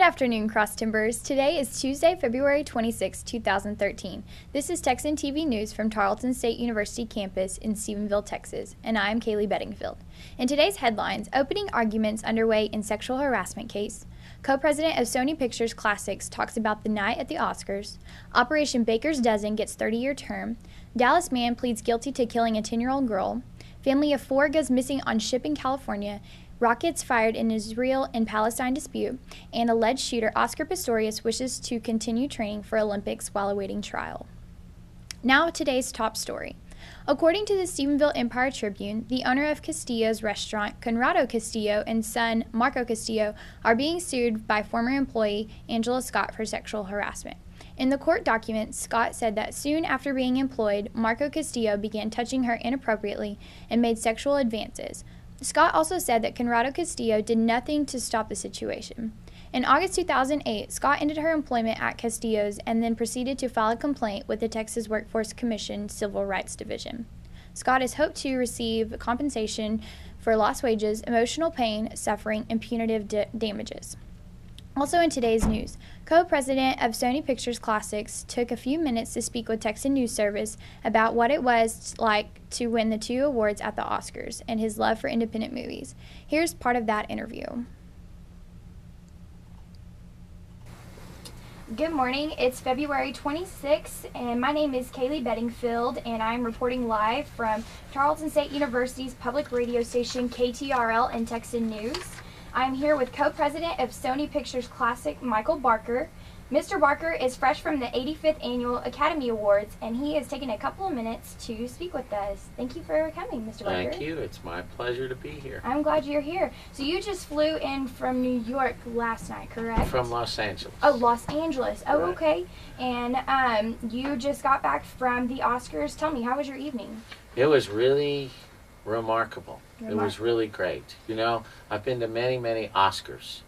afternoon, Cross Timbers. Today is Tuesday, February 26, 2013. This is Texan TV News from Tarleton State University campus in Stephenville, Texas, and I am Kaylee Bedingfield. In today's headlines, opening arguments underway in sexual harassment case, co-president of Sony Pictures Classics talks about the night at the Oscars, Operation Baker's Dozen gets 30-year term, Dallas man pleads guilty to killing a 10-year-old girl, family of 4 goes missing on ship in California, rockets fired in Israel and Palestine dispute, and alleged shooter Oscar Pistorius wishes to continue training for Olympics while awaiting trial. Now today's top story. According to the Stephenville Empire-Tribune, the owner of Castillo's restaurant, Conrado Castillo, and son, Marco Castillo, are being sued by former employee Angela Scott for sexual harassment. In the court documents, Scott said that soon after being employed, Marco Castillo began touching her inappropriately and made sexual advances. Scott also said that Conrado Castillo did nothing to stop the situation. In August 2008, Scott ended her employment at Castillo's and then proceeded to file a complaint with the Texas Workforce Commission Civil Rights Division. Scott is hoped to receive compensation for lost wages, emotional pain, suffering, and punitive damages. Also in today's news, co-president of Sony Pictures Classics took a few minutes to speak with Texan News Service about what it was like to win the 2 awards at the Oscars and his love for independent movies. Here's part of that interview. Good morning. It's February 26th, and my name is Kaylee Bedingfield, and I'm reporting live from Tarleton State University's public radio station KTRL and Texan News. I'm here with co-president of Sony Pictures Classic, Michael Barker. Mr. Barker is fresh from the 85th Annual Academy Awards, and he has taken a couple of minutes to speak with us. Thank you for coming, Mr. Barker. Thank you. It's my pleasure to be here. I'm glad you're here. So you just flew in from New York last night, correct? From Los Angeles. Oh, Los Angeles. Oh, Right. okay. And you just got back from the Oscars. Tell me, how was your evening? It was really remarkable. It was really great. You know, I've been to many, many Oscars,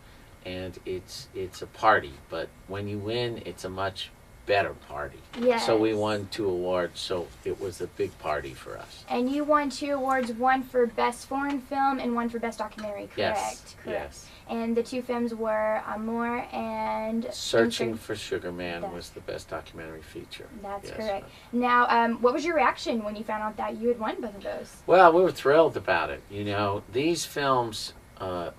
and it's a party, but when you win, it's a much better party. Yes. So we won 2 awards, so it was a big party for us. And you won 2 awards, one for Best Foreign Film and one for Best Documentary, correct? Yes. Correct. Yes. And the 2 films were Amour and Searching for Sugar Man was the best documentary feature. That's Yes. correct. Now, what was your reaction when you found out that you had won both of those? Well, we were thrilled about it. You know, these films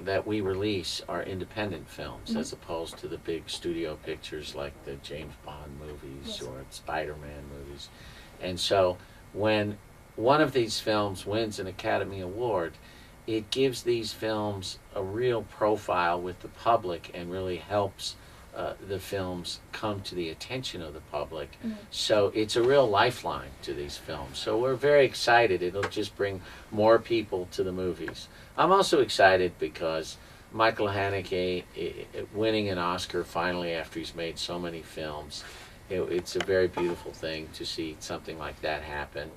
that we release are independent films as opposed to the big studio pictures like the James Bond movies or Spider-Man movies. And so when one of these films wins an Academy Award, it gives these films a real profile with the public and really helps the films come to the attention of the public. So it's a real lifeline to these films. So we're very excited. It'll just bring more people to the movies. I'm also excited because Michael Haneke winning an Oscar finally after he's made so many films. It's a very beautiful thing to see something like that happen.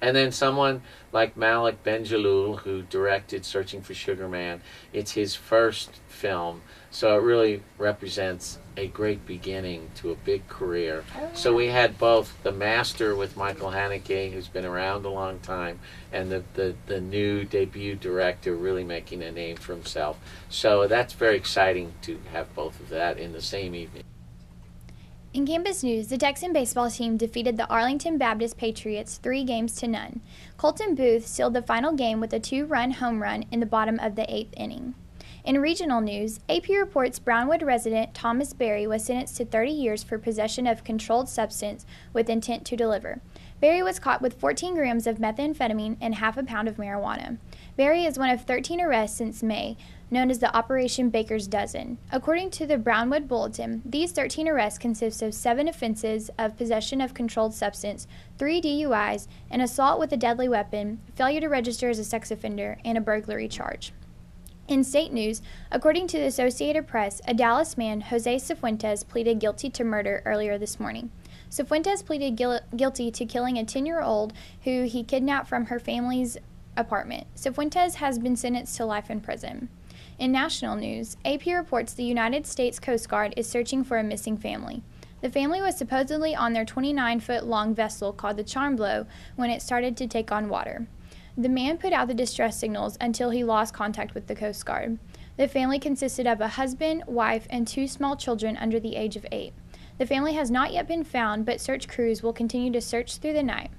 And then someone like Malik Benjalloul, who directed Searching for Sugar Man, it's his first film, so it really represents a great beginning to a big career. Oh, yeah. So we had both the master with Michael Haneke, who's been around a long time, and the new debut director really making a name for himself. So that's very exciting to have both of that in the same evening. In campus news, the Texan baseball team defeated the Arlington Baptist Patriots 3-0. Colton Booth sealed the final game with a 2-run home run in the bottom of the 8th inning. In regional news, AP reports Brownwood resident Thomas Berry was sentenced to 30 years for possession of controlled substance with intent to deliver. Berry was caught with 14 grams of methamphetamine and half a pound of marijuana. Berry is one of 13 arrests since May, known as the Operation Baker's Dozen. According to the Brownwood Bulletin, these 13 arrests consist of 7 offenses of possession of controlled substance, 3 DUIs, an assault with a deadly weapon, failure to register as a sex offender, and a burglary charge. In state news, according to the Associated Press, a Dallas man, Jose Cifuentes, pleaded guilty to murder earlier this morning. Cifuentes pleaded guilty to killing a 10-year-old who he kidnapped from her family's apartment. Cifuentes has been sentenced to life in prison. In national news, AP reports the United States Coast Guard is searching for a missing family. The family was supposedly on their 29-foot-long vessel called the Charmblow when it started to take on water. The man put out the distress signals until he lost contact with the Coast Guard. The family consisted of a husband, wife, and 2 small children under the age of 8. The family has not yet been found, but search crews will continue to search through the night.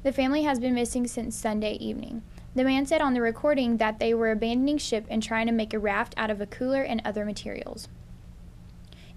The family has been missing since Sunday evening. The man said on the recording that they were abandoning ship and trying to make a raft out of a cooler and other materials.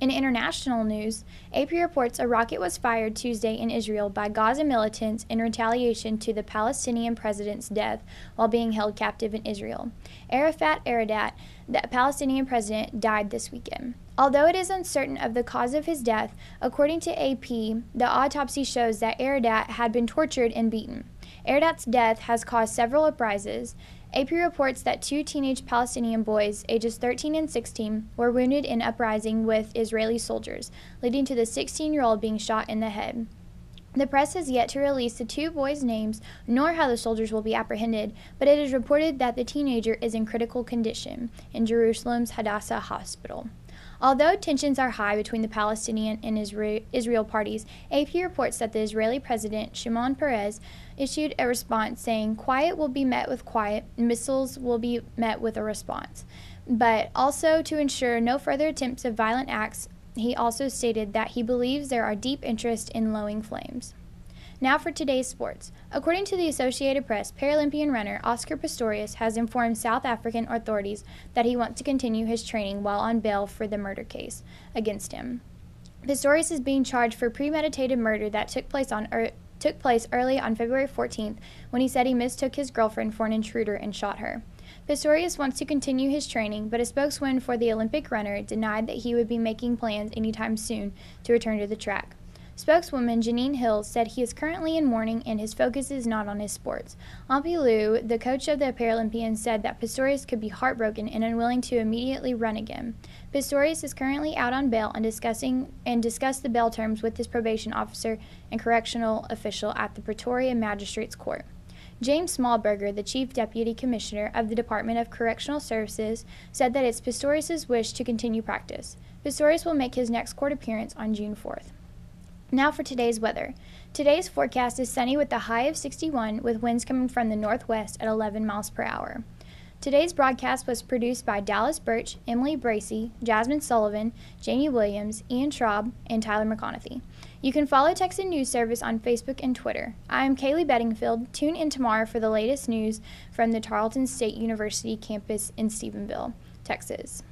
In international news, AP reports a rocket was fired Tuesday in Israel by Gaza militants in retaliation to the Palestinian president's death while being held captive in Israel. Arafat Aradat, the Palestinian president, died this weekend. Although it is uncertain of the cause of his death, according to AP, the autopsy shows that Aradat had been tortured and beaten. Aradat's death has caused several uprisings. AP reports that 2 teenage Palestinian boys, ages 13 and 16, were wounded in uprising with Israeli soldiers, leading to the 16-year-old being shot in the head. The press has yet to release the 2 boys' names nor how the soldiers will be apprehended, but it is reported that the teenager is in critical condition in Jerusalem's Hadassah Hospital. Although tensions are high between the Palestinian and Israel parties, AP reports that the Israeli President Shimon Peres issued a response saying, "Quiet will be met with quiet, missiles will be met with a response." But also to ensure no further attempts of violent acts, he also stated that he believes there are deep interest in lowering flames. Now for today's sports. According to the Associated Press, Paralympian runner Oscar Pistorius has informed South African authorities that he wants to continue his training while on bail for the murder case against him. Pistorius is being charged for premeditated murder that took place early on February 14th when he said he mistook his girlfriend for an intruder and shot her. Pistorius wants to continue his training, but a spokeswoman for the Olympic runner denied that he would be making plans anytime soon to return to the track. Spokeswoman Janine Hill said he is currently in mourning and his focus is not on his sports. Ampi Liu, the coach of the Paralympians, said that Pistorius could be heartbroken and unwilling to immediately run again. Pistorius is currently out on bail and discussed the bail terms with his probation officer and correctional official at the Pretoria Magistrates Court. James Smallberger, the Chief Deputy Commissioner of the Department of Correctional Services, said that it's Pistorius' wish to continue practice. Pistorius will make his next court appearance on June 4th. Now for today's weather. Today's forecast is sunny with a high of 61 with winds coming from the northwest at 11 miles per hour. Today's broadcast was produced by Dallas Birch, Emily Bracey, Jasmine Sullivan, Jamie Williams, Ian Traub, and Tyler McConaughey. You can follow Texan News Service on Facebook and Twitter. I am Kaylee Bedingfield. Tune in tomorrow for the latest news from the Tarleton State University campus in Stephenville, Texas.